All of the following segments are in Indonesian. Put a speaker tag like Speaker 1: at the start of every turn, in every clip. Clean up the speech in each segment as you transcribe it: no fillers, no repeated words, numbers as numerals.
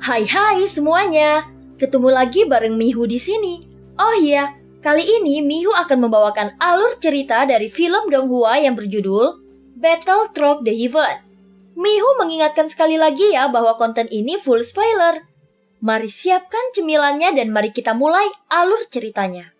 Speaker 1: Hai semuanya, ketemu lagi bareng Mihu di sini. Oh iya, kali ini Mihu akan membawakan alur cerita dari film Donghua yang berjudul Battle Through the Heaven. Mihu mengingatkan sekali lagi ya bahwa konten ini full spoiler. Mari siapkan cemilannya dan mari kita mulai alur ceritanya.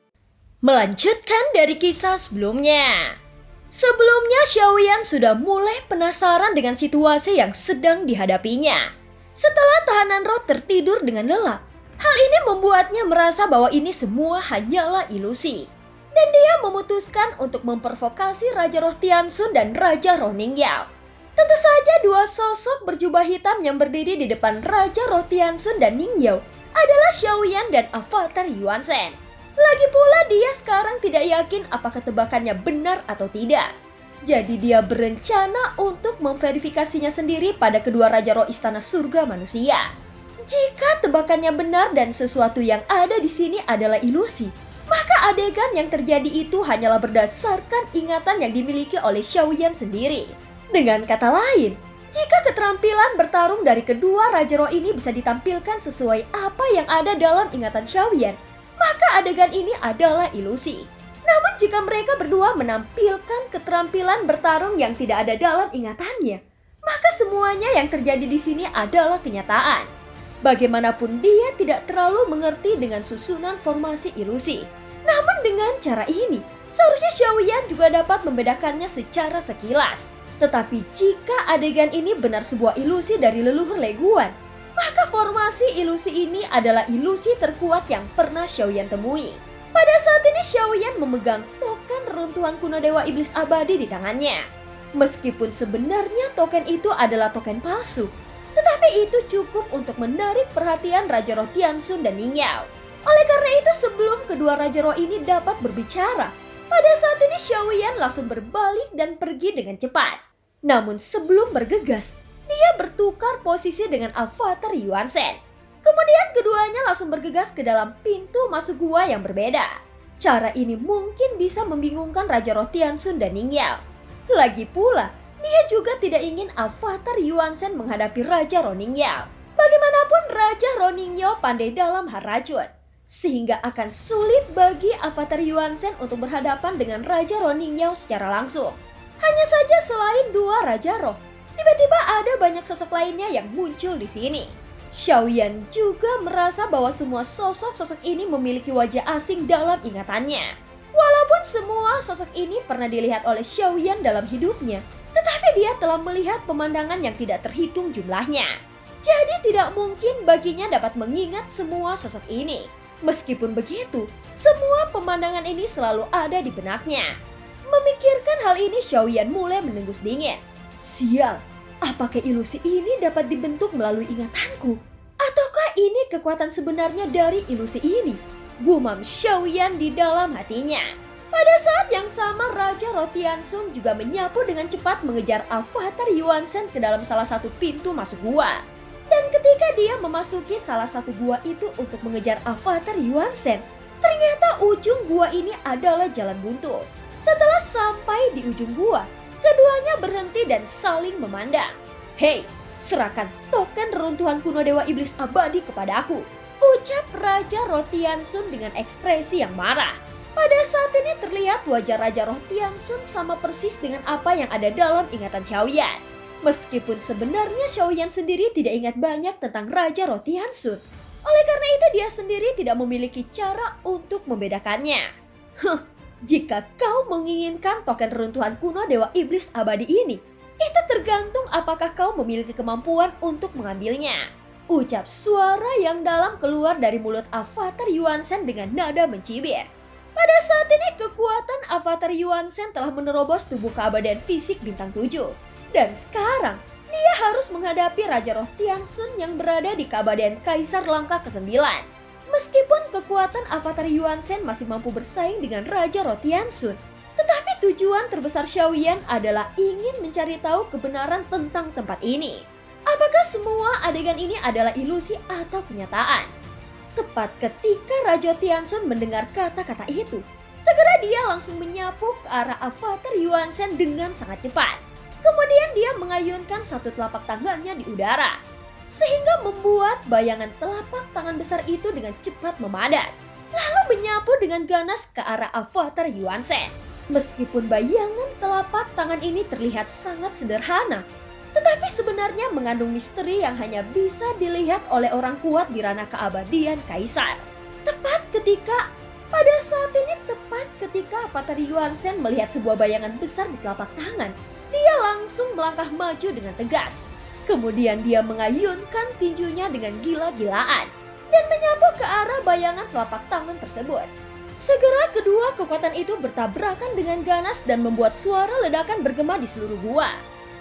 Speaker 1: Melanjutkan dari kisah sebelumnya. Sebelumnya Xiaoyan sudah mulai penasaran dengan situasi yang sedang dihadapinya. Setelah tahanan roh tertidur dengan lelap, hal ini membuatnya merasa bahwa ini semua hanyalah ilusi. Dan dia memutuskan untuk memprovokasi Raja Roh Tianxun dan Raja Roh Ningyao. Tentu saja dua sosok berjubah hitam yang berdiri di depan Raja Roh Tianxun dan Ningyao adalah Xiaoyan dan Avatar Yuan Shen. Lagi pula dia sekarang tidak yakin apakah tebakannya benar atau tidak. Jadi dia berencana untuk memverifikasinya sendiri pada kedua Raja Roh Istana Surga Manusia. Jika tebakannya benar dan sesuatu yang ada di sini adalah ilusi, maka adegan yang terjadi itu hanyalah berdasarkan ingatan yang dimiliki oleh Xiaoyan sendiri. Dengan kata lain, jika keterampilan bertarung dari kedua Raja Roh ini bisa ditampilkan sesuai apa yang ada dalam ingatan Xiaoyan, maka adegan ini adalah ilusi. Namun jika mereka berdua menampilkan keterampilan bertarung yang tidak ada dalam ingatannya, maka semuanya yang terjadi di sini adalah kenyataan. Bagaimanapun dia tidak terlalu mengerti dengan susunan formasi ilusi. Namun dengan cara ini, seharusnya Xiaoyan juga dapat membedakannya secara sekilas. Tetapi jika adegan ini benar sebuah ilusi dari leluhur Lei Guan, maka formasi ilusi ini adalah ilusi terkuat yang pernah Xiaoyan temui. Pada saat ini Xiaoyan memegang token reruntuhan kuno Dewa Iblis Abadi di tangannya. Meskipun sebenarnya token itu adalah token palsu, tetapi itu cukup untuk menarik perhatian Raja Roh Tianxun dan Ningyao. Oleh karena itu sebelum kedua Raja Roh ini dapat berbicara, pada saat ini Xiaoyan langsung berbalik dan pergi dengan cepat. Namun sebelum bergegas, dia bertukar posisi dengan Avatar Yuan Shen. Kemudian keduanya langsung bergegas ke dalam pintu masuk gua yang berbeda. Cara ini mungkin bisa membingungkan Raja Roh Tianxun dan Ningyao. Lagi pula, dia juga tidak ingin Avatar Yuan Shen menghadapi Raja Roh Ningyao. Bagaimanapun Raja Roh Ningyao pandai dalam hal racun, sehingga akan sulit bagi Avatar Yuan Shen untuk berhadapan dengan Raja Roh Ningyao secara langsung. Hanya saja selain dua Raja Roh, tiba-tiba ada banyak sosok lainnya yang muncul di sini. Xiaoyan juga merasa bahwa semua sosok-sosok ini memiliki wajah asing dalam ingatannya. Walaupun semua sosok ini pernah dilihat oleh Xiaoyan dalam hidupnya, tetapi dia telah melihat pemandangan yang tidak terhitung jumlahnya. Jadi tidak mungkin baginya dapat mengingat semua sosok ini. Meskipun begitu, semua pemandangan ini selalu ada di benaknya. Memikirkan hal ini Xiaoyan mulai menengus dingin. Sial! Apakah ilusi ini dapat dibentuk melalui ingatanku? Ataukah ini kekuatan sebenarnya dari ilusi ini? Gumam Xiaoyan di dalam hatinya. Pada saat yang sama Raja Roh Tianxun juga menyapu dengan cepat mengejar Avatar Yuan Shen ke dalam salah satu pintu masuk gua. Dan ketika dia memasuki salah satu gua itu untuk mengejar Avatar Yuan Shen, ternyata ujung gua ini adalah jalan buntu. Setelah sampai di ujung gua, keduanya berhenti dan saling memandang. Hei, serahkan token reruntuhan kuno Dewa Iblis Abadi kepada aku, ucap Raja Roh Tianxun dengan ekspresi yang marah. Pada saat ini terlihat wajah Raja Roh Tianxun sama persis dengan apa yang ada dalam ingatan Xiaoyan. Meskipun sebenarnya Xiaoyan sendiri tidak ingat banyak tentang Raja Roh Tianxun. Oleh karena itu dia sendiri tidak memiliki cara untuk membedakannya. Jika kau menginginkan token reruntuhan kuno Dewa Iblis Abadi ini, itu tergantung apakah kau memiliki kemampuan untuk mengambilnya. Ucap suara yang dalam keluar dari mulut Avatar Yuan Shen dengan nada mencibir. Pada saat ini kekuatan Avatar Yuan Shen telah menerobos tubuh keabadian fisik bintang 7. Dan sekarang, dia harus menghadapi Raja Roh Tianxun yang berada di keabadian Kaisar Langkah ke-9. Meskipun kekuatan Avatar Yuan Shen masih mampu bersaing dengan Raja Roh Tianxun, tetapi tujuan terbesar Xiaoyan adalah ingin mencari tahu kebenaran tentang tempat ini. Apakah semua adegan ini adalah ilusi atau kenyataan? Tepat ketika Raja Tianxun mendengar kata-kata itu, segera dia langsung menyapu ke arah Avatar Yuan Shen dengan sangat cepat. Kemudian dia mengayunkan satu telapak tangannya di udara. sehingga membuat bayangan telapak tangan besar itu dengan cepat memadat, lalu menyapu dengan ganas ke arah avatar Yuan Shen. Meskipun bayangan telapak tangan ini terlihat sangat sederhana, tetapi sebenarnya mengandung misteri yang hanya bisa dilihat oleh orang kuat di ranah keabadian Kaisar. Tepat ketika avatar Yuan Shen melihat sebuah bayangan besar di telapak tangan, dia langsung melangkah maju dengan tegas. Kemudian dia mengayunkan tinjunya dengan gila-gilaan dan menyapu ke arah bayangan telapak tangan tersebut. Segera kedua kekuatan itu bertabrakan dengan ganas dan membuat suara ledakan bergema di seluruh gua,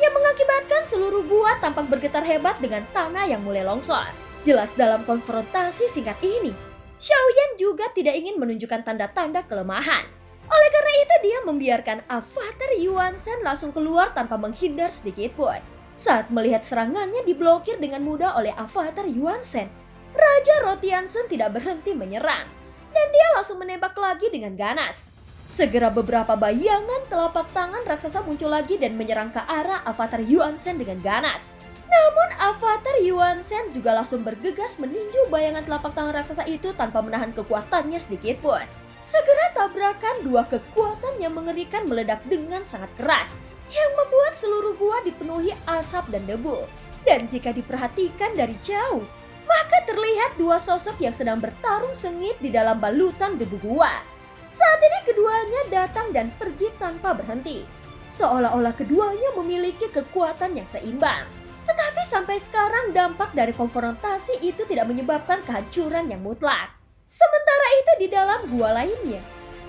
Speaker 1: yang mengakibatkan seluruh gua tampak bergetar hebat dengan tanah yang mulai longsor. Jelas dalam konfrontasi singkat ini, Xiaoyan juga tidak ingin menunjukkan tanda-tanda kelemahan. Oleh karena itu dia membiarkan avatar Yuan Shen langsung keluar tanpa menghindar sedikit pun. Saat melihat serangannya diblokir dengan mudah oleh avatar Yuan Shen, Raja Rotiansun tidak berhenti menyerang, dan dia langsung menembak lagi dengan ganas. Segera beberapa bayangan telapak tangan raksasa muncul lagi dan menyerang ke arah avatar Yuan Shen dengan ganas. Namun avatar Yuan Shen juga langsung bergegas meninju bayangan telapak tangan raksasa itu tanpa menahan kekuatannya sedikit pun. Segera tabrakan dua kekuatan yang mengerikan meledak dengan sangat keras, yang membuat seluruh gua dipenuhi asap dan debu. Dan jika diperhatikan dari jauh, maka terlihat dua sosok yang sedang bertarung sengit di dalam balutan debu gua. Saat ini keduanya datang dan pergi tanpa berhenti, seolah-olah keduanya memiliki kekuatan yang seimbang. Tetapi sampai sekarang dampak dari konfrontasi itu tidak menyebabkan kehancuran yang mutlak. Sementara itu di dalam gua lainnya,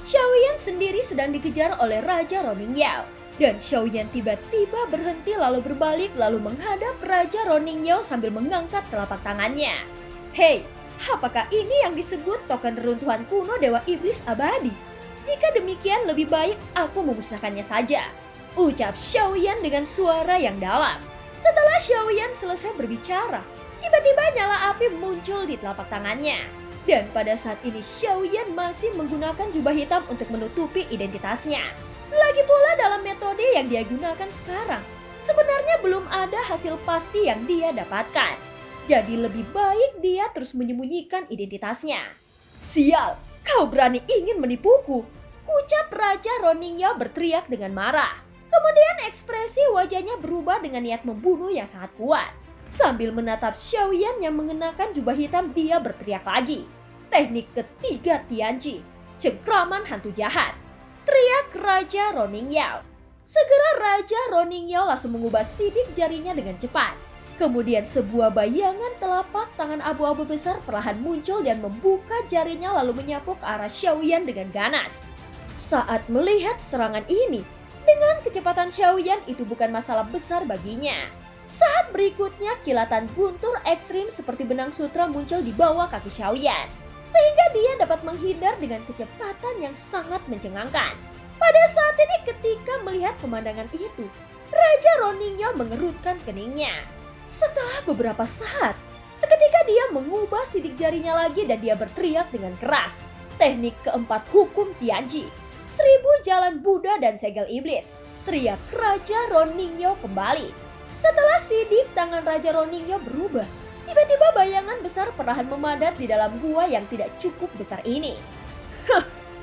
Speaker 1: Xiaoyan sendiri sedang dikejar oleh Raja Roning Yao. Dan Xiaoyan tiba-tiba berhenti lalu berbalik lalu menghadap Raja Roning Yao sambil mengangkat telapak tangannya. Hei, apakah ini yang disebut token reruntuhan kuno Dewa Iblis Abadi? Jika demikian lebih baik aku memusnahkannya saja, ucap Xiaoyan dengan suara yang dalam. Setelah Xiaoyan selesai berbicara, tiba-tiba nyala api muncul di telapak tangannya. Dan pada saat ini Xiaoyan masih menggunakan jubah hitam untuk menutupi identitasnya. Lagi pula dalam metode yang dia gunakan sekarang, sebenarnya belum ada hasil pasti yang dia dapatkan. Jadi lebih baik dia terus menyembunyikan identitasnya. Sial, kau berani ingin menipuku, ucap Raja Roning Yao berteriak dengan marah. Kemudian ekspresi wajahnya berubah dengan niat membunuh yang sangat kuat. Sambil menatap Xiaoyan yang mengenakan jubah hitam, dia berteriak lagi. Teknik ketiga Tianji, cengkraman hantu jahat, teriak Raja Roning Yao. Segera Raja Roning Yao langsung mengubah sidik jarinya dengan cepat. Kemudian sebuah bayangan telapak tangan abu-abu besar perlahan muncul dan membuka jarinya lalu menyapu ke arah Xiaoyan dengan ganas. Saat melihat serangan ini, dengan kecepatan Xiaoyan itu bukan masalah besar baginya. Saat berikutnya kilatan guntur ekstrim seperti benang sutra muncul di bawah kaki Xiaoyan, sehingga dia dapat menghindar dengan kecepatan yang sangat mencengangkan. Pada saat ini ketika melihat pemandangan itu, Raja Roning Yao mengerutkan keningnya. Setelah beberapa saat, seketika dia mengubah sidik jarinya lagi dan dia berteriak dengan keras. Teknik keempat hukum Tianji, 1000 jalan Buddha dan segel iblis, teriak Raja Roning Yao kembali. Setelah sidik tangan Raja Roning Yao berubah, tiba-tiba bayangan besar perlahan memadat di dalam gua yang tidak cukup besar ini.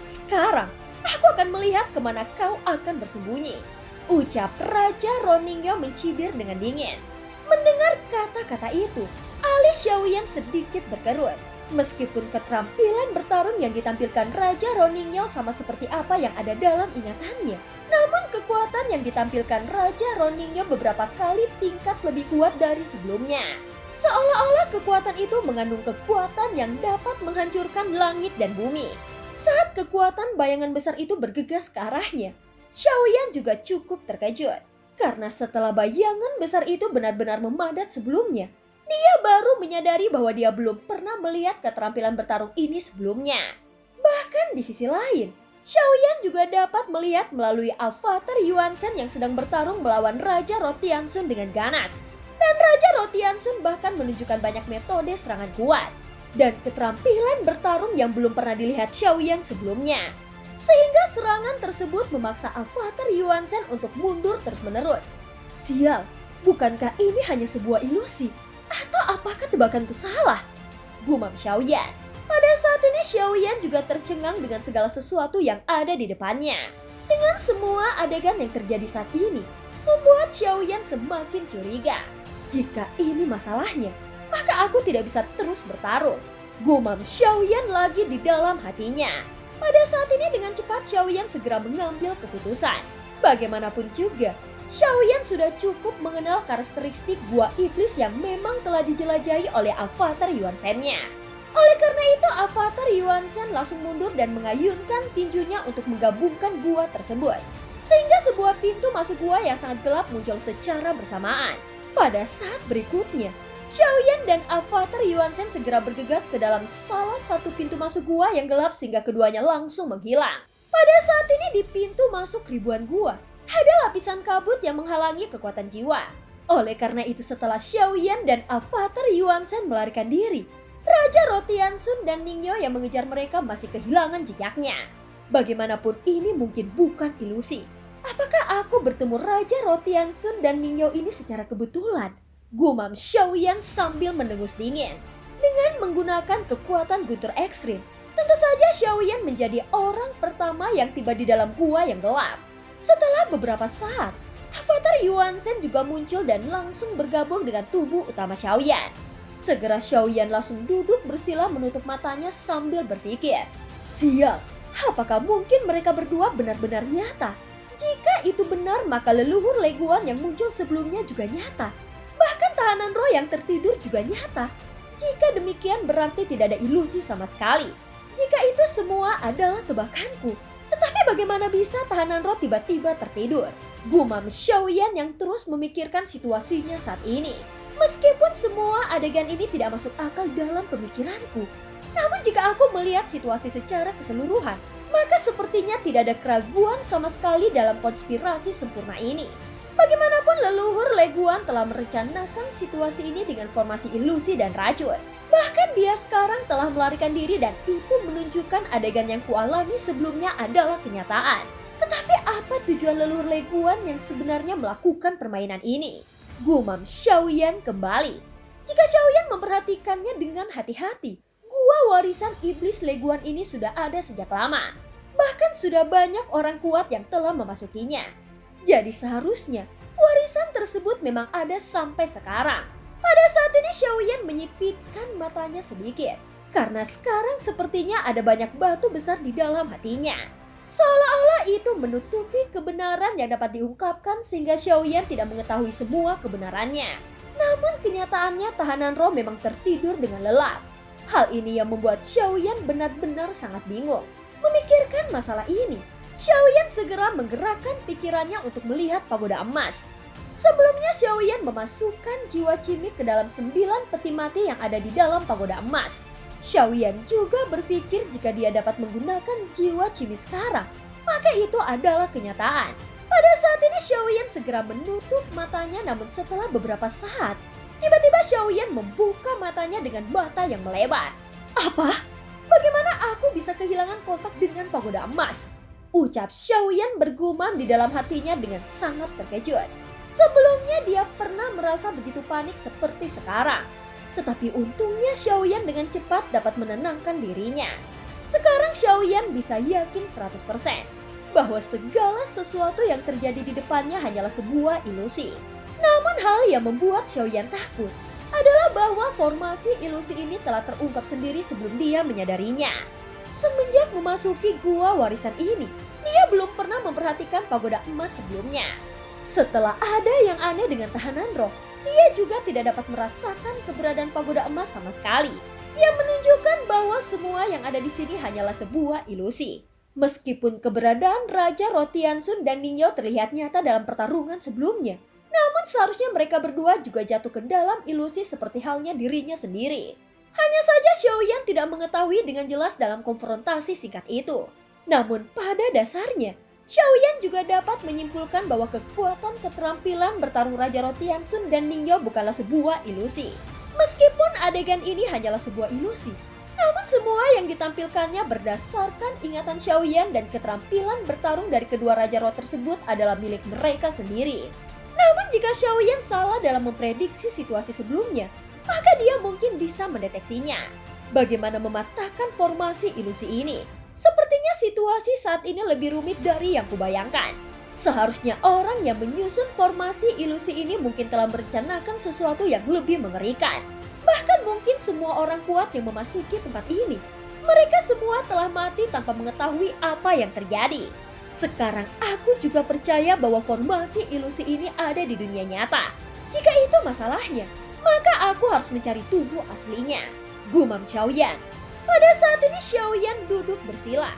Speaker 1: Sekarang aku akan melihat kemana kau akan bersembunyi, ucap Raja Roning Yao mencibir dengan dingin. Mendengar kata-kata itu, alis Xiaoyan sedikit berkerut. Meskipun keterampilan bertarung yang ditampilkan Raja Roning Yao sama seperti apa yang ada dalam ingatannya, namun kekuatan yang ditampilkan Raja Roning Yao beberapa kali tingkat lebih kuat dari sebelumnya. Seolah-olah kekuatan itu mengandung kekuatan yang dapat menghancurkan langit dan bumi. Saat kekuatan bayangan besar itu bergegas ke arahnya, Xiaoyan juga cukup terkejut. Karena setelah bayangan besar itu benar-benar memadat sebelumnya, dia baru menyadari bahwa dia belum pernah melihat keterampilan bertarung ini sebelumnya. Bahkan di sisi lain, Xiaoyan juga dapat melihat melalui avatar Yuan Shen yang sedang bertarung melawan Raja Rotiansun dengan ganas. Dan Raja Rotiansun bahkan menunjukkan banyak metode serangan kuat dan keterampilan bertarung yang belum pernah dilihat Xiaoyan sebelumnya. Sehingga serangan tersebut memaksa avatar Yuan Shen untuk mundur terus-menerus. Sial, bukankah ini hanya sebuah ilusi? Atau apakah tebakanku salah? Gumam Xiaoyan. Pada saat ini Xiaoyan juga tercengang dengan segala sesuatu yang ada di depannya. Dengan semua adegan yang terjadi saat ini, membuat Xiaoyan semakin curiga. Jika ini masalahnya, maka aku tidak bisa terus bertarung. Gumam Xiaoyan lagi di dalam hatinya. Pada saat ini dengan cepat Xiaoyan segera mengambil keputusan. Bagaimanapun juga, Xiaoyan sudah cukup mengenal karakteristik gua iblis yang memang telah dijelajahi oleh avatar Yuan Shen-nya. Oleh karena itu, avatar Yuan Shen langsung mundur dan mengayunkan tinjunya untuk menggabungkan gua tersebut. Sehingga sebuah pintu masuk gua yang sangat gelap muncul secara bersamaan. Pada saat berikutnya, Xiaoyan dan avatar Yuan Shen segera bergegas ke dalam salah satu pintu masuk gua yang gelap sehingga keduanya langsung menghilang. Pada saat ini di pintu masuk ribuan gua, ada lapisan kabut yang menghalangi kekuatan jiwa. Oleh karena itu setelah Xiaoyan dan avatar Yuan Shen melarikan diri, Raja Rotiansun dan Ningyo yang mengejar mereka masih kehilangan jejaknya. Bagaimanapun ini mungkin bukan ilusi. Apakah aku bertemu Raja Rotiansun dan Ningyo ini secara kebetulan? Gumam Xiaoyan sambil mendengus dingin. Dengan menggunakan kekuatan guntur ekstrim, tentu saja Xiaoyan menjadi orang pertama yang tiba di dalam gua yang gelap. Setelah beberapa saat, avatar Yuan Shen juga muncul dan langsung bergabung dengan tubuh utama Xiaoyan. Segera Xiaoyan langsung duduk bersila menutup matanya sambil berpikir, sial, apakah mungkin mereka berdua benar-benar nyata? Jika itu benar, maka leluhur Lei Guan yang muncul sebelumnya juga nyata. Bahkan tahanan roh yang tertidur juga nyata. Jika demikian berarti tidak ada ilusi sama sekali. Jika itu semua adalah tebakanku, tetapi bagaimana bisa tahanan roh tiba-tiba tertidur? Gumam Xiaoyan yang terus memikirkan situasinya saat ini. Meskipun semua adegan ini tidak masuk akal dalam pemikiranku, namun jika aku melihat situasi secara keseluruhan, maka sepertinya tidak ada keraguan sama sekali dalam konspirasi sempurna ini. Bagaimanapun leluhur Lei Guan telah merencanakan situasi ini dengan formasi ilusi dan racun. Bahkan dia sekarang telah melarikan diri dan itu menunjukkan adegan yang kualami sebelumnya adalah kenyataan. Tetapi apa tujuan leluhur Lei Guan yang sebenarnya melakukan permainan ini? Gumam Xiaoyan kembali. Jika Xiaoyan memperhatikannya dengan hati-hati, gua warisan iblis Lei Guan ini sudah ada sejak lama. Bahkan sudah banyak orang kuat yang telah memasukinya. Jadi seharusnya warisan tersebut memang ada sampai sekarang. Pada saat ini Xiaoyan menyipitkan matanya sedikit. Karena sekarang sepertinya ada banyak batu besar di dalam hatinya. Seolah-olah itu menutupi kebenaran yang dapat diungkapkan sehingga Xiaoyan tidak mengetahui semua kebenarannya. Namun kenyataannya tahanan roh memang tertidur dengan lelap. Hal ini yang membuat Xiaoyan benar-benar sangat bingung. Memikirkan masalah ini, Xiaoyan segera menggerakkan pikirannya untuk melihat pagoda emas. Sebelumnya Xiaoyan memasukkan jiwa cimik ke dalam 9 peti mati yang ada di dalam pagoda emas. Xiaoyan juga berpikir jika dia dapat menggunakan jiwa cimi sekarang, maka itu adalah kenyataan. Pada saat ini Xiaoyan segera menutup matanya, namun setelah beberapa saat, tiba-tiba Xiaoyan membuka matanya dengan mata yang melebar. Apa? Bagaimana aku bisa kehilangan kontak dengan pagoda emas? Ucap Xiaoyan bergumam di dalam hatinya dengan sangat terkejut. Sebelumnya dia pernah merasa begitu panik seperti sekarang. Tetapi untungnya Xiaoyan dengan cepat dapat menenangkan dirinya. Sekarang Xiaoyan bisa yakin 100% bahwa segala sesuatu yang terjadi di depannya hanyalah sebuah ilusi. Namun hal yang membuat Xiaoyan takut adalah bahwa formasi ilusi ini telah terungkap sendiri sebelum dia menyadarinya. Semenjak memasuki gua warisan ini, dia belum pernah memperhatikan pagoda emas sebelumnya. Setelah ada yang aneh dengan tahanan roh, dia juga tidak dapat merasakan keberadaan pagoda emas sama sekali. Yang menunjukkan bahwa semua yang ada di sini hanyalah sebuah ilusi. Meskipun keberadaan Raja Rotiansun dan Ningyo terlihat nyata dalam pertarungan sebelumnya, namun seharusnya mereka berdua juga jatuh ke dalam ilusi seperti halnya dirinya sendiri. Hanya saja Xiaoyan tidak mengetahui dengan jelas dalam konfrontasi singkat itu. Namun pada dasarnya, Xiaoyan juga dapat menyimpulkan bahwa kekuatan keterampilan bertarung Raja Rotiansun dan Ningyo bukanlah sebuah ilusi. Meskipun adegan ini hanyalah sebuah ilusi, namun semua yang ditampilkannya berdasarkan ingatan Xiaoyan dan keterampilan bertarung dari kedua Raja Roh tersebut adalah milik mereka sendiri. Namun jika Xiaoyan salah dalam memprediksi situasi sebelumnya,
Speaker 2: maka dia mungkin bisa mendeteksinya. Bagaimana mematahkan formasi ilusi ini? Sepertinya situasi saat ini lebih rumit dari yang kubayangkan. Seharusnya orang yang menyusun formasi ilusi ini mungkin telah merencanakan sesuatu yang lebih mengerikan. Bahkan mungkin semua orang kuat yang memasuki tempat ini, mereka semua telah mati tanpa mengetahui apa yang terjadi. Sekarang aku juga percaya bahwa formasi ilusi ini ada di dunia nyata. Jika itu masalahnya, maka aku harus mencari tubuh aslinya. Gumam Xiaoyan. Pada saat ini Xiaoyan duduk bersila.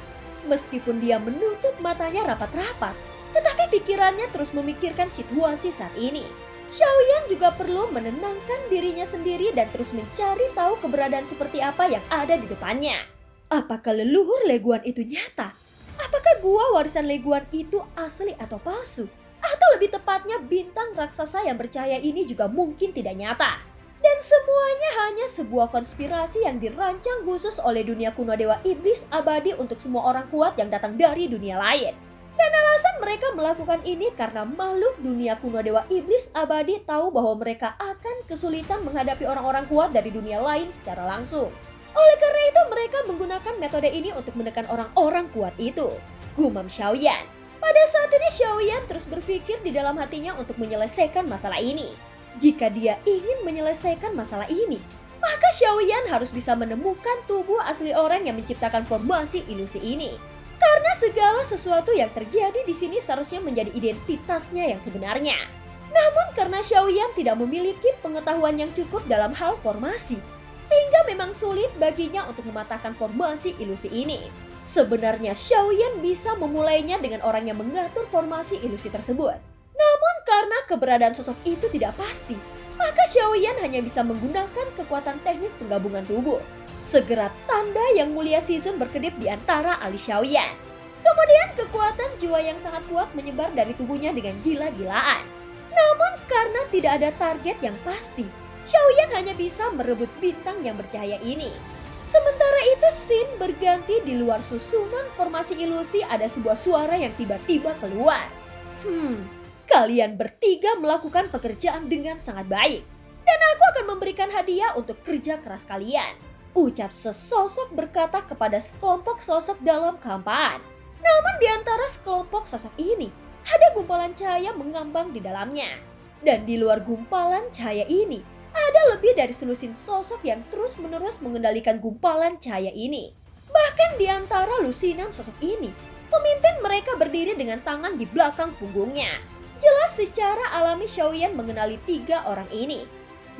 Speaker 2: Meskipun dia menutup matanya rapat-rapat, tetapi pikirannya terus memikirkan situasi saat ini. Xiaoyan juga perlu menenangkan dirinya sendiri dan terus mencari tahu keberadaan seperti apa yang ada di depannya. Apakah leluhur Leguan itu nyata? Apakah gua warisan Leguan itu asli atau palsu? Atau lebih tepatnya bintang raksasa yang bercahaya ini juga mungkin tidak nyata. Dan semuanya hanya sebuah konspirasi yang dirancang khusus oleh dunia kuno Dewa Iblis Abadi untuk semua orang kuat yang datang dari dunia lain. Dan alasan mereka melakukan ini karena makhluk dunia kuno Dewa Iblis Abadi tahu bahwa mereka akan kesulitan menghadapi orang-orang kuat dari dunia lain secara langsung. Oleh karena itu mereka menggunakan metode ini untuk menekan orang-orang kuat itu. Gumam Xiaoyan. Pada saat ini Xiaoyan terus berpikir di dalam hatinya untuk menyelesaikan masalah ini. Jika dia ingin menyelesaikan masalah ini, maka Xiaoyan harus bisa menemukan tubuh asli orang yang menciptakan formasi ilusi ini. Karena segala sesuatu yang terjadi di sini seharusnya menjadi identitasnya yang sebenarnya. Namun karena Xiaoyan tidak memiliki pengetahuan yang cukup dalam hal formasi, sehingga memang sulit baginya untuk mematahkan formasi ilusi ini. Sebenarnya Xiaoyan bisa memulainya dengan orang yang mengatur formasi ilusi tersebut. Namun karena keberadaan sosok itu tidak pasti, maka Xiaoyan hanya bisa menggunakan kekuatan teknik penggabungan tubuh. Segera tanda yang mulia Shizun berkedip di antara alis Xiaoyan. Kemudian kekuatan jiwa yang sangat kuat menyebar dari tubuhnya dengan gila-gilaan. Namun karena tidak ada target yang pasti, Xiaoyan hanya bisa merebut bintang yang bercahaya ini. Sementara itu Xin berganti di luar susunan formasi ilusi ada sebuah suara yang tiba-tiba keluar. Kalian bertiga melakukan pekerjaan dengan sangat baik. Dan aku akan memberikan hadiah untuk kerja keras kalian. Ucap sesosok berkata kepada sekelompok sosok dalam kehampaan. Namun di antara sekelompok sosok ini, ada gumpalan cahaya mengambang di dalamnya. Dan di luar gumpalan cahaya ini, ada lebih dari selusin sosok yang terus-menerus mengendalikan gumpalan cahaya ini. Bahkan di antara lusinan sosok ini, pemimpin mereka berdiri dengan tangan di belakang punggungnya. Jelas secara alami Xiaoyan mengenali tiga orang ini.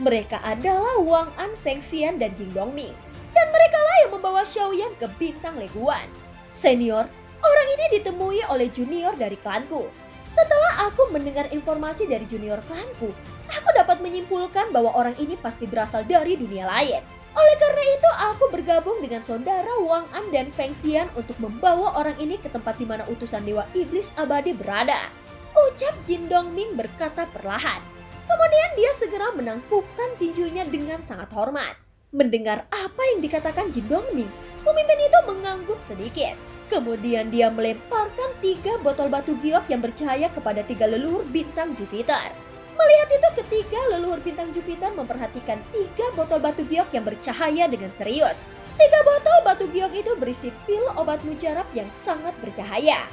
Speaker 2: Mereka adalah Wang An, Feng Xian, dan Jing Dongming. Dan mereka lah yang membawa Xiaoyan ke bintang Leguan. Senior, orang ini ditemui oleh junior dari klanku. Setelah aku mendengar informasi dari junior klanku, aku dapat menyimpulkan bahwa orang ini pasti berasal dari dunia lain. Oleh karena itu, aku bergabung dengan saudara Wang An dan Feng Xian untuk membawa orang ini ke tempat di mana utusan Dewa Iblis Abadi berada. Ucap Jin Dongming berkata perlahan. Kemudian dia segera menangkupkan tinjunya dengan sangat hormat. Mendengar apa yang dikatakan Jin Dongming, pemimpin itu mengangguk sedikit. Kemudian dia melemparkan 3 botol batu giok yang bercahaya kepada 3 leluhur bintang Jupiter. Melihat itu ketiga leluhur bintang Jupiter memperhatikan 3 botol batu giok yang bercahaya dengan serius. 3 botol batu giok itu berisi pil obat mujarab yang sangat bercahaya.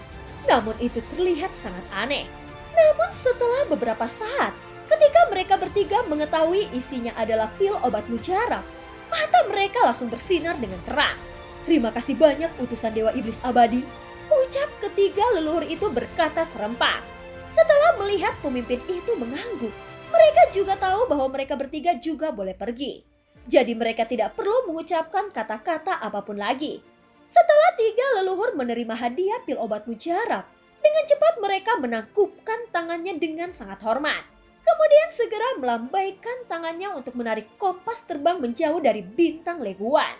Speaker 2: Namun itu terlihat sangat aneh. Namun setelah beberapa saat, ketika mereka bertiga mengetahui isinya adalah pil obat mujarab, mata mereka langsung bersinar dengan terang. Terima kasih banyak utusan Dewa Iblis Abadi, ucap ketiga leluhur itu berkata serempak. Setelah melihat pemimpin itu mengangguk, mereka juga tahu bahwa mereka bertiga juga boleh pergi. Jadi mereka tidak perlu mengucapkan kata-kata apapun lagi. Setelah 3 leluhur menerima hadiah pil obat mujarab, dengan cepat mereka menangkupkan tangannya dengan sangat hormat. Kemudian segera melambaikan tangannya untuk menarik kompas terbang menjauh dari bintang Leguan.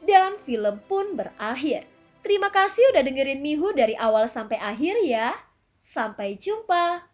Speaker 2: Dan film pun berakhir. Terima kasih udah dengerin Mihu dari awal sampai akhir ya. Sampai jumpa.